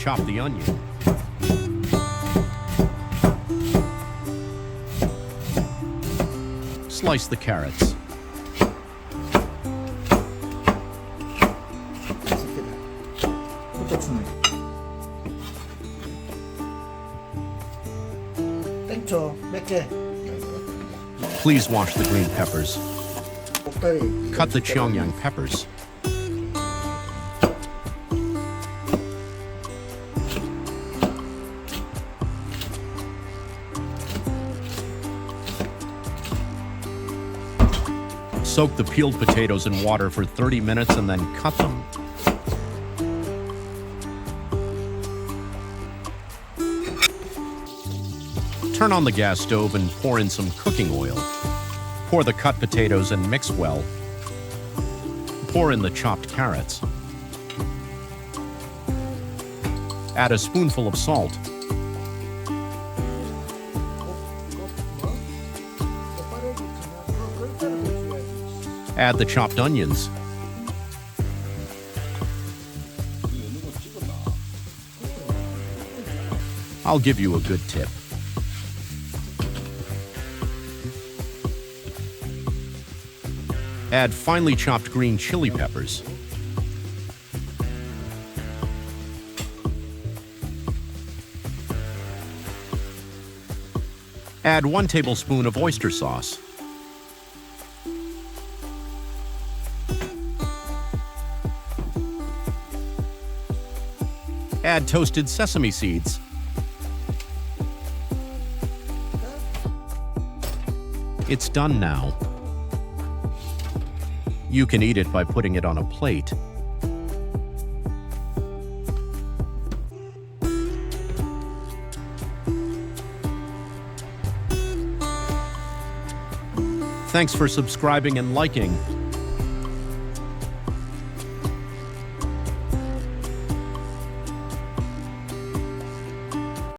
chop the onion. Slice the carrots. 땡초 몇 개? Please wash the green peppers. 꼭다리. Cut the Cheongyang peppers. Soak the peeled potatoes in water for 30 minutes and then cut them. Turn on the gas stove and pour in some cooking oil. Pour the cut potatoes and mix well. Pour in the chopped carrots. Add a spoonful of salt. Add the chopped onions. I'll give you a good tip. Add finely chopped green chili peppers. Add 1 tablespoon of oyster sauce. Add toasted sesame seeds. It's done now. You can eat it by putting it on a plate. Thanks for subscribing and liking.